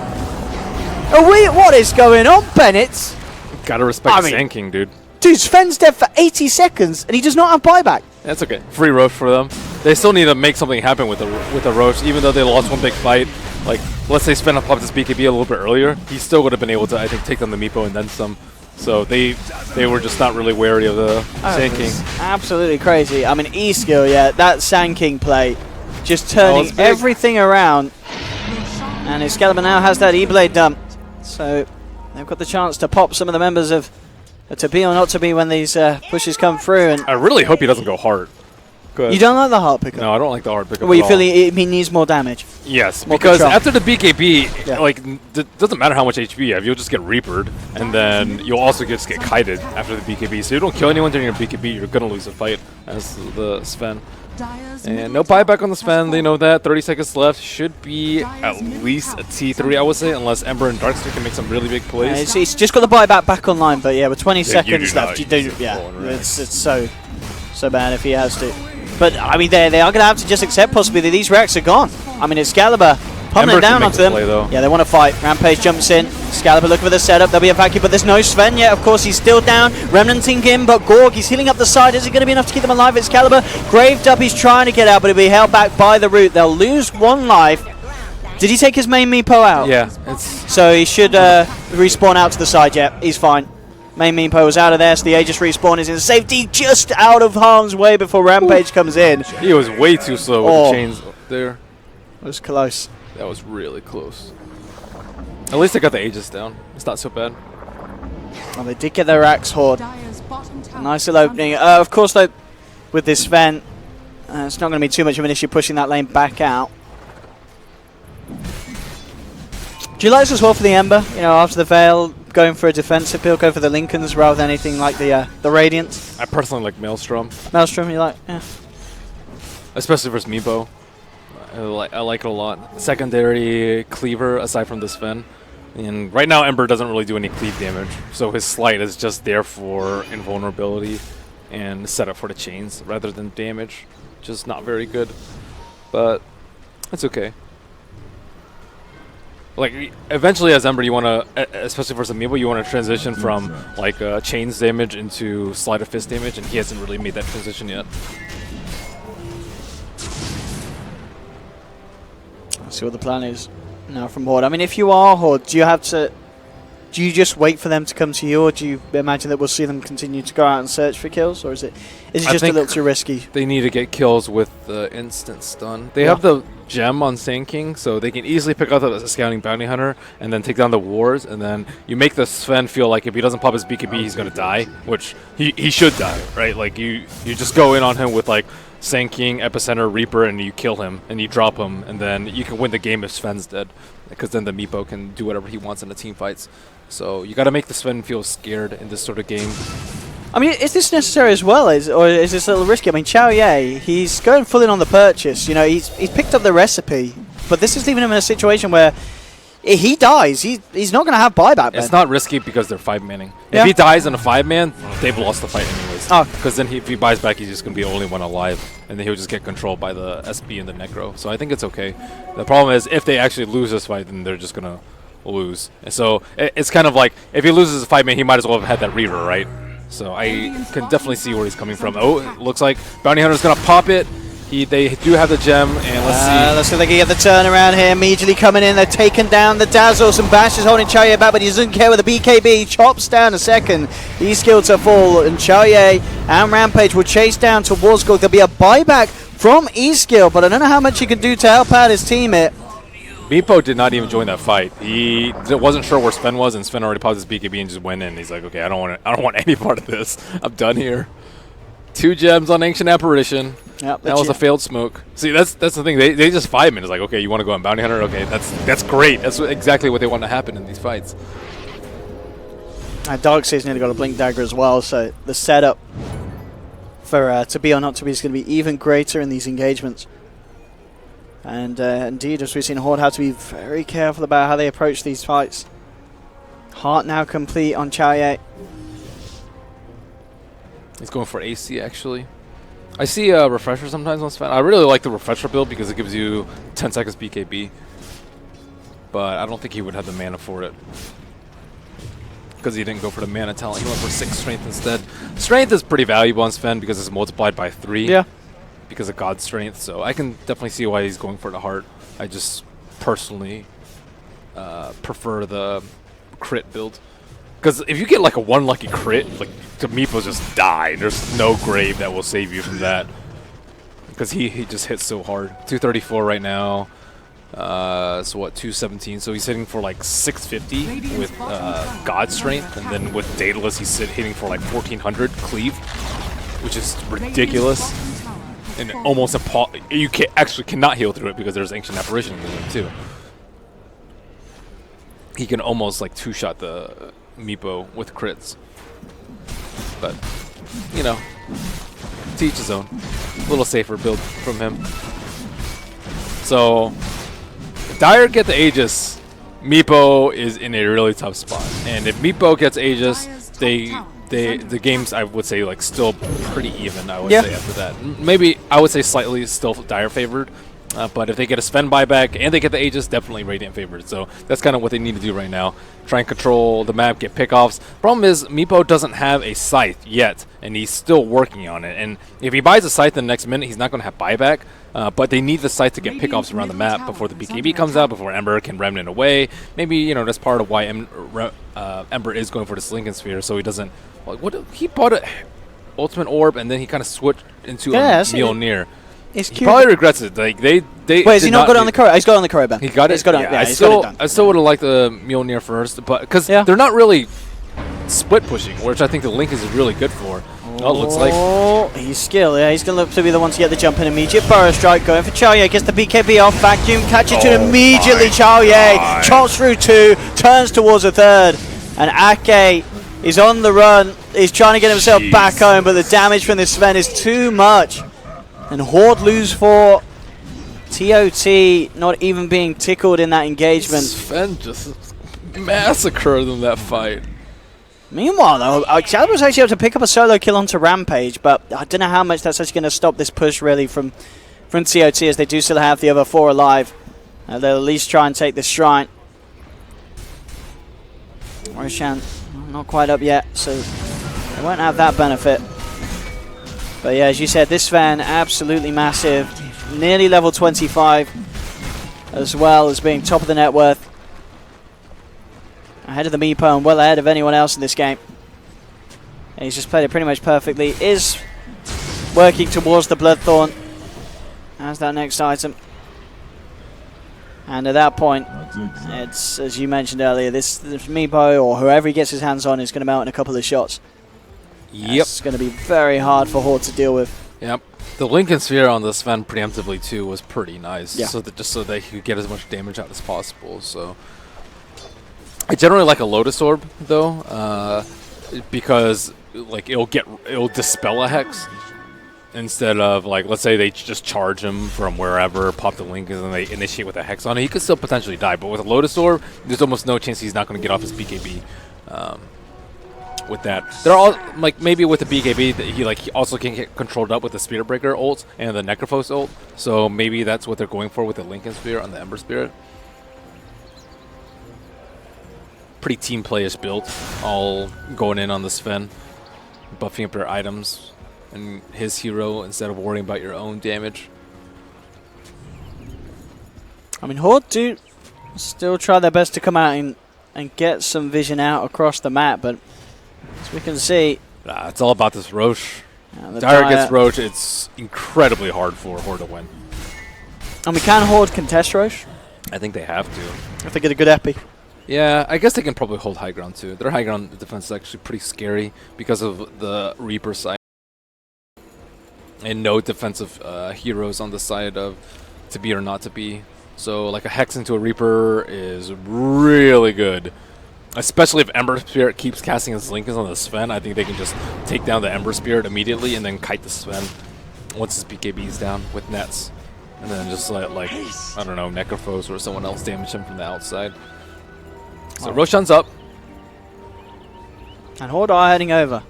What is going on, Bennett? Gotta respect the Sand King, dude. Dude, Sven's dead for 80 seconds, and he does not have buyback. That's okay. Free Roche for them. They still need to make something happen with the Roche, even though they lost one big fight. Like, let's say Sven popped his BKB a little bit earlier, he still would have been able to, I think, take down the Meepo and then some. So they were just not really wary of the Sand King. Absolutely crazy. I mean, E-skill, yeah, that Sand King play, just turning everything around. And Excalibur now has that E-blade dump. So they've got the chance to pop some of the members of to be or not to be when these pushes come through. And I really hope he doesn't go hard. you don't like the heart pickup? No, I don't like the hard pickup. Well, you feel he needs more damage? Yes, more because control. after the BKB, like, doesn't matter how much HP you have, you'll just get Reapered, and then you'll also just get kited after the BKB. So you don't kill anyone during your BKB, you're going to lose the fight as the Sven. And no buyback on the Sven, they know that. 30 seconds left, should be at least a T3, I would say, unless Ember and Darkster can make some really big plays. It's just got the buyback back online, but yeah, with 20 seconds left, you do, it's it's so bad if he has to. But, I mean, they are going to have to just accept possibly that these racks are gone. I mean, Excalibur pummeling down onto them. Yeah, they want to fight. Rampage jumps in. Excalibur looking for the setup. There'll be a vacuum, but there's no Sven yet. Of course, he's still down. Remnanting him, but Gorg, he's healing up the side. Is it going to be enough to keep them alive? Excalibur graved up. He's trying to get out, but he'll be held back by the root. They'll lose 1 life. Did he take his main Meepo out? Yeah. So he should respawn out to the side. Yeah, he's fine. Main Meepo was out of there, so the Aegis respawn is in safety, just out of harm's way before Rampage comes in. He was way too slow with the chains there. It was close. That was really close. At least they got the Aegis down. It's not so bad. Well, they did get their axe Horde. A nice little opening. Of course, though, with this Sven, it's not going to be too much of an issue pushing that lane back out. Do you like this as well for the Ember? You know, after the Veil, going for a defensive build, go for the Lincolns rather than anything like the Radiant? I personally like Maelstrom. Maelstrom, you like? Yeah. Especially versus Meepo. I like it a lot. Secondary cleaver aside from the Sven. And right now Ember doesn't really do any cleave damage. So his slight is just there for invulnerability and setup for the chains rather than damage. Just not very good. But it's okay. Like, eventually as Ember, you want to, especially versus Meepo, you want to transition from, like, chains damage into sleight of fist damage, and he hasn't really made that transition yet. Let's see what the plan is now from Horde. I mean, if you are Horde, do you just wait for them to come to you, or do you imagine that we'll see them continue to go out and search for kills, or is it just a little too risky? They need to get kills with the instant stun. They have the gem on Sand King, so they can easily pick up the scouting bounty hunter and then take down the wars, and then you make the Sven feel like if he doesn't pop his BKB, he's gonna die, which he should die, right? Like you just go in on him with like Sand King, Epicenter, Reaper, and you kill him and you drop him, and then you can win the game if Sven's dead, because then the Meepo can do whatever he wants in the team fights. So you got to make the Sven feel scared in this sort of game. I mean, is this necessary as well, or is this a little risky? I mean, Chao Ye, he's going full in on the purchase. You know, he's picked up the recipe, but this is leaving him in a situation where if he dies, he's not going to have buyback. It's not risky because they're 5-manning. If he dies in a 5-man, they've lost the fight anyways. Because then if he buys back, he's just going to be the only one alive, and then he'll just get controlled by the SB and the Necro. So I think it's okay. The problem is if they actually lose this fight, then they're just going to lose. And so it's kind of like if he loses a 5-man, he might as well have had that Reaver, right? So I can definitely see where he's coming from. Oh, it looks like Bounty Hunter's going to pop it. They do have the gem, and let's see. Let's see if they can get the turnaround here. Immediately coming in, they're taking down the Dazzle. Some Bash is holding Chao Ye back, but he doesn't care with the BKB. Chops down a second. He's skilled to fall, and Chao Ye and Rampage will chase down towards Gorg. There'll be a buyback from E-Skill, but I don't know how much he can do to help out his teammate. Meepo did not even join that fight. He wasn't sure where Sven was, and Sven already paused his BKB and just went in. He's like, okay, I don't want any part of this. I'm done here. 2 gems on Ancient Apparition. Yep, that was a failed smoke. See, that's the thing. They just 5-man. It's like, okay, you want to go on Bounty Hunter? Okay, that's great. That's exactly what they want to happen in these fights. Darkseid's nearly got a Blink Dagger as well, so the setup for to be or not to be is going to be even greater in these engagements. And indeed, as we've seen, Horde have to be very careful about how they approach these fights. Heart now complete on Chao Ye. He's going for AC, actually. I see a Refresher sometimes on Sven. I really like the Refresher build because it gives you 10 seconds BKB. But I don't think he would have the mana for it, because he didn't go for the mana talent. He went for 6 Strength instead. Strength is pretty valuable on Sven because it's multiplied by 3. Yeah. Because of God Strength. So I can definitely see why he's going for the Heart. I just personally prefer the crit build. Because if you get like a one lucky crit, like the meepos just die. There's no grave that will save you from that. Because he just hits so hard. 234 right now. So what, 217? So he's hitting for like 650 with God Strength, and then with Daedalus he's hitting for like 1400 cleave, which is ridiculous. And almost you actually cannot heal through it because there's Ancient Apparition in it too. He can almost like two-shot the meepo with crits. But, you know, to each his own. A little safer build from him. So, if Dire get the Aegis, meepo is in a really tough spot. And if meepo gets Aegis, the games, I would say, like still pretty even. I would say after that, maybe I would say slightly still Dire favored, but if they get a Sven buyback and they get the Aegis, definitely Radiant favored. So that's kind of what they need to do right now. Try and control the map, get pickoffs. Problem is, meepo doesn't have a Scythe yet, and he's still working on it. And if he buys a Scythe in the next minute, he's not going to have buyback. But they need the Scythe to get pickoffs around the map before the BKB comes out, before Ember can Remnant away. Maybe, you know, that's part of why Ember is going for this Lincoln Sphere, so he doesn't. He bought an Ultimate Orb and then he kind of switched into a Mjolnir. He probably regrets it. Like they. Wait, has he not got it on the Kuro? He's got it on the Kuro. He got it. He's got it. Yeah, Yeah, he's got it done. I still would have liked the Mjolnir first, but because they're not really split pushing, which I think the Link is really good for. Oh, it looks like. Oh, he's skilled. Yeah, he's going to look to be the one to get the jump in immediate. Burrow strike going for Chaoye. Gets the BKB off. Vacuum catches to immediately. Chaoye chops through two, turns towards a third, and Ake is on the run. He's trying to get himself back home, but the damage from this Sven is too much. And Horde lose for TOT, not even being tickled in that engagement. Sven just massacred them that fight. Meanwhile, though, Chad was actually able to pick up a solo kill onto Rampage, but I don't know how much that's actually going to stop this push, really, from TOT, as they do still have the other four alive. They'll at least try and take the Shrine. Roshan, not quite up yet, so they won't have that benefit. But yeah, as you said, this Sven, absolutely massive. Nearly level 25, as well as being top of the net worth. Ahead of the meepo and well ahead of anyone else in this game. And he's just played it pretty much perfectly. Is working towards the Bloodthorn as that next item. And at that point, it's, as you mentioned earlier, this meepo or whoever he gets his hands on is going to melt in a couple of shots. Yep. It's going to be very hard for Horde to deal with. Yep. The Lincoln Sphere on the Sven preemptively too was pretty nice. Yeah. So that just so they could get as much damage out as possible. So I generally like a Lotus Orb though, because like it'll dispel a Hex instead of, like, let's say they just charge him from wherever, pop the link, and then they initiate with a Hex on it. He could still potentially die, but with a Lotus Orb, there's almost no chance he's not going to get off his BKB. With that, they're all like, maybe with the BKB he also can get controlled up with the Spirit Breaker ult and the Necrophos ult. So maybe that's what they're going for with the Lincoln Sphere on the Ember Spirit. Pretty team playish build, all going in on the Sven, buffing up their items and his hero instead of worrying about your own damage. I mean, Horde do still try their best to come out and get some vision out across the map, but as we can see, It's all about this Roche. the Dire gets Roche, it's incredibly hard for Horde to win. And we can Horde contest Roche I think they have to. if they get a good epi. Yeah, I guess they can probably hold high ground too. Their high ground defense is actually pretty scary because of the Reaper side. And no defensive heroes on the side of to be or not to be. So like a Hex into a Reaper is really good. Especially if Ember Spirit keeps casting his Lincolns on the Sven, I think they can just take down the Ember Spirit immediately and then kite the Sven once his BKB is down with nets. And then just let, like, I don't know, Necrophos or someone else damage him from the outside. So Roshan's up. And Horde are heading over.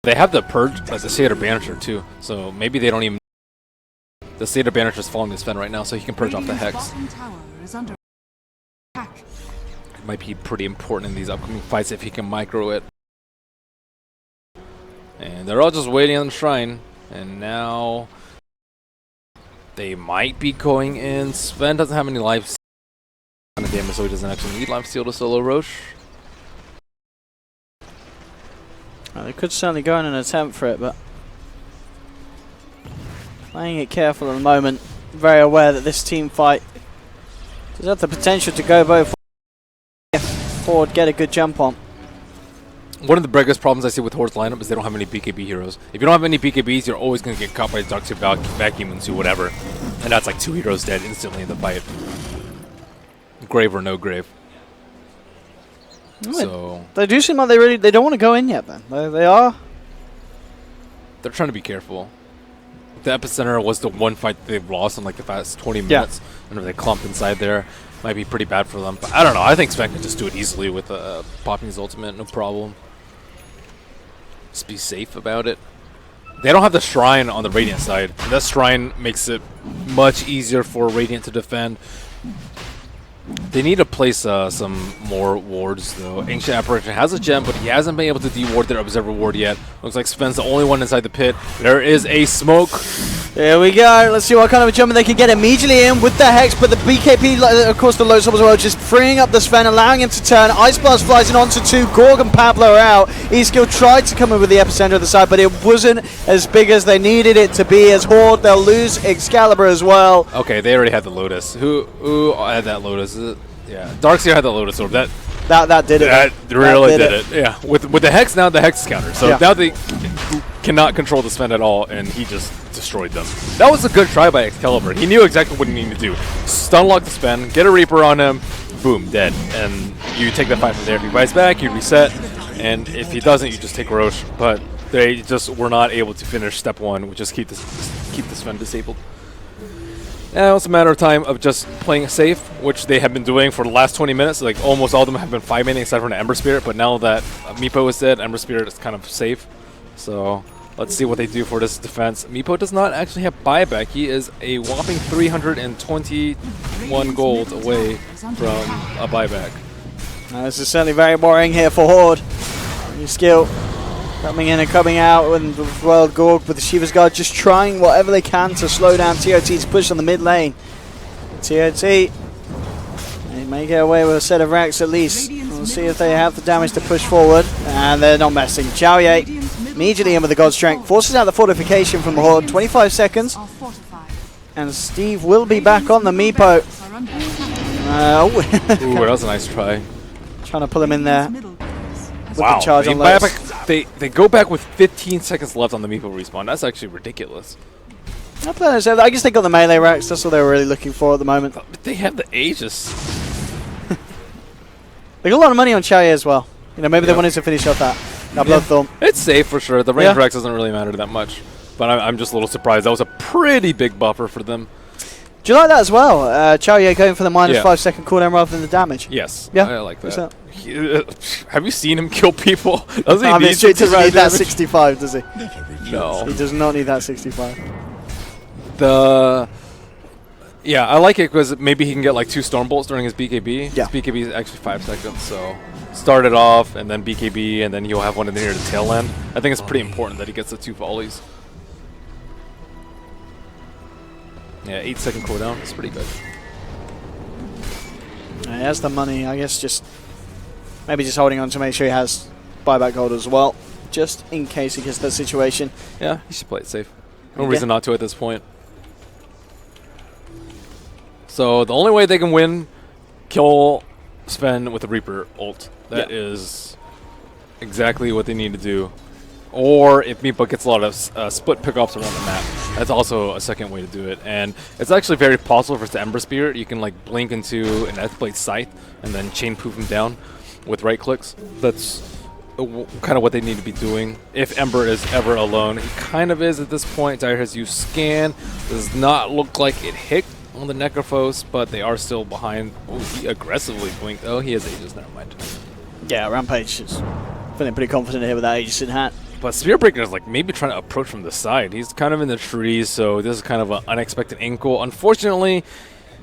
They have the Purge, the Satyr Banisher too, so maybe they don't even... The Satyr Banisher is following his Sven right now, so he can purge off the Hex. It might be pretty important in these upcoming fights if he can micro it. And they're all just waiting on the Shrine, and now they might be going in. Sven doesn't have any life damage, so he doesn't actually need life steal to solo Roche. Well, they could certainly go in and attempt for it, but playing it careful at the moment. Very aware that this team fight does have the potential to go both ways if Horde get a good jump on. One of the biggest problems I see with Horde's lineup is they don't have any BKB heroes. If you don't have any BKBs, you're always going to get caught by Darkseer vacuum into whatever. And that's like 2 heroes dead instantly in the fight. Grave or no grave. So they do seem like they don't want to go in yet then. They are. They're trying to be careful. The epicenter was the one fight they've lost in like the past 20 minutes. And if they clump inside there, might be pretty bad for them. But I don't know. I think Sven can just do it easily with popping his ultimate, no problem. Just be safe about it. They don't have the Shrine on the Radiant side. And that Shrine makes it much easier for Radiant to defend. They need to place some more wards, though. Ancient Apparition has a gem, but he hasn't been able to de-ward their Observer ward yet. Looks like Sven's the only one inside the pit. There is a smoke. There we go. Let's see what kind of a jump they can get immediately in with the Hex, but the BKP, of course, the low sub as well, just freeing up the Sven, allowing him to turn. Ice Blast flies in onto 2. Gorg and Pablo are out. E-Skill tried to come in with the epicenter of the side, but it wasn't as big as they needed it to be. As Horde, they'll lose Excalibur as well. Okay, they already had the Lotus. Who had that Lotus? Yeah, Darkseer had the Lotus Orb. That did it. That really did it. Yeah, with the Hex now, the Hex is countered. So now they cannot control the Sven at all, and he just destroyed them. That was a good try by Excalibur. He knew exactly what he needed to do. Stun lock the Sven, get a Reaper on him, boom, dead. And you take the fight from there. If he bites back, you reset, and if he doesn't, you just take Roche. But they just were not able to finish step 1, which is keep the Sven disabled. Now it's a matter of time of just playing safe, which they have been doing for the last 20 minutes. Like almost all of them have been 5-manning except for the Ember Spirit, but now that Meepo is dead, Ember Spirit is kind of safe. So let's see what they do for this defense. Meepo does not actually have buyback. He is a whopping 321 gold away from a buyback. This is certainly very boring here for Horde. New skill coming in and coming out, and the World Gorg with the Shiva's Guard just trying whatever they can to slow down TOT to push on the mid lane. TOT, they may get away with a set of racks at least. We'll see if they have the damage to push forward, and they're not messing. Xiaoye immediately in with the God Strength, forces out the fortification from the Horde, 25 seconds, and Steve will be back on the Meepo. Ooh, that was a nice try. Trying to pull him in there. Wow, the charge on they go back with 15 seconds left on the Meepo respawn. That's actually ridiculous. I guess they got the melee racks. That's what they were really looking for at the moment. But they have the Aegis. They got a lot of money on Xiaoye as well. You know, maybe they wanted to finish off that Bloodthorn. It's safe for sure. The range racks doesn't really matter that much. But I'm just a little surprised. That was a pretty big buffer for them. Do you like that as well? Xiaoye going for the minus 5 second cooldown rather than the damage. Yes. Yeah, I like that. Have you seen him kill people? Doesn't he need that 65, does he? No. He does not need that 65. Yeah, I like it because maybe he can get like 2 Storm Bolts during his BKB. Yeah. His BKB is actually 5 seconds, so start it off and then BKB and then he'll have one in the near the tail end. I think it's pretty important that he gets the 2 volleys. Yeah, 8-second cooldown. That's pretty good. He has the money, I guess, just holding on to make sure he has buyback gold as well, just in case he gets that situation. Yeah, he should play it safe. No reason not to at this point. So the only way they can win, kill Sven with a Reaper ult. That is exactly what they need to do. Or if Meepo gets a lot of split pickoffs around the map, that's also a second way to do it. And it's actually very possible for the Ember Spirit. You can like blink into an Earthblade Scythe and then chain poof him down with right clicks. That's kind of what they need to be doing. If Ember is ever alone, he kind of is at this point. Dire has used Scan. Does not look like it hit on the Necrophos, but they are still behind. Oh, he aggressively blinked. Oh, he has Aegis. Never mind. Yeah, Rampage is feeling pretty confident here with that Aegis in hand. But Spearbreaker is like maybe trying to approach from the side. He's kind of in the trees, so this is kind of an unexpected ankle. Unfortunately,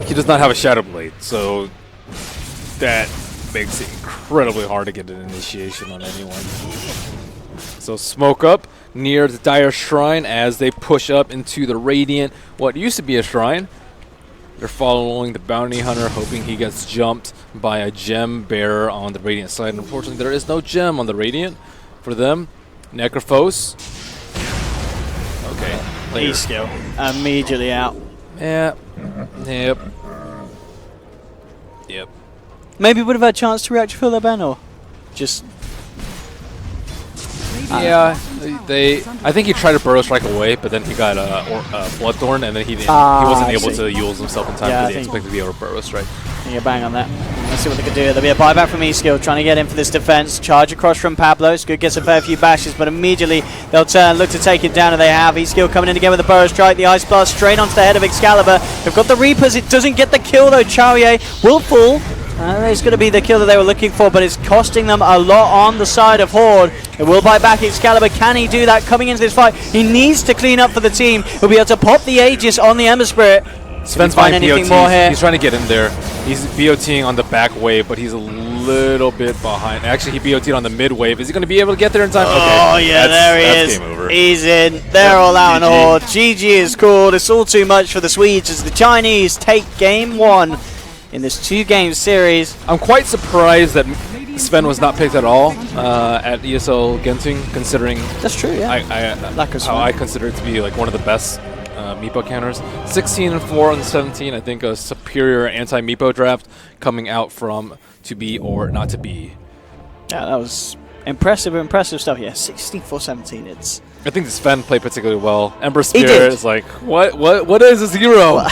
he does not have a Shadow Blade, so that makes it incredibly hard to get an initiation on anyone. So smoke up near the Dire Shrine as they push up into the Radiant, what used to be a shrine. They're following the Bounty Hunter, hoping he gets jumped by a gem bearer on the Radiant side. Unfortunately, there is no gem on the Radiant for them. Necrophos. Okay. Later. E-skill. Immediately out. Yeah. Yep. Yep. Maybe would have had a chance to react to fill their ban, or just... Yeah, I think he tried to burrow strike away, but then he got Bloodthorn, and then he wasn't able to use himself in time because he expected to be able to burrow strike. Yeah, bang on that. Let's see what they can do. There'll be a buyback from E-skill, trying to get in for this defense. Charge across from Pablo. It's good, gets a fair few bashes, but immediately they'll turn, look to take it down, and they have. E-skill coming in again with a burrow strike. The Ice Blast straight onto the head of Excalibur. They've got the Reapers. It doesn't get the kill, though. Chaoye will fall. It's going to be the kill that they were looking for, but it's costing them a lot on the side of Horde. It will buy back Excalibur. Can he do that coming into this fight? He needs to clean up for the team. He'll be able to pop the Aegis on the Ember Spirit. Sven's find anything more here. He's trying to get in there. He's BOTing on the back wave, but he's a little bit behind. Actually, he BOT'd on the mid wave. Is he going to be able to get there in time? Oh, okay. yeah, there he is. Game over. He's in. They're all out on Horde. GG is called. It's all too much for the Swedes as the Chinese take game 1 in this 2-game series. I'm quite surprised that Sven was not picked at all at ESL Genting, considering That's true, yeah. I consider it to be like one of the best Meepo counters. 16-4 on 17, I think a superior anti-Meepo draft coming out from to be or not to be. Yeah, that was impressive stuff. Yeah, 16-4-17. It's. I think Sven played particularly well. Ember Spirit is like, what is a zero?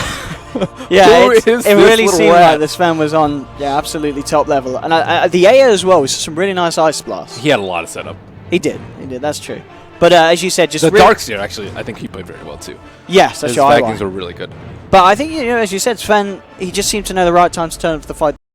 Yeah, it really seemed like this Sven was on absolutely top level. And the AA as well was some really nice Ice Blast. He had a lot of setup. He did, that's true. But as you said, just the Darkseer, actually, I think he played very well too. Yes, that's right. His backings were really good. But I think, as you said, Sven, he just seemed to know the right time to turn up for the fight.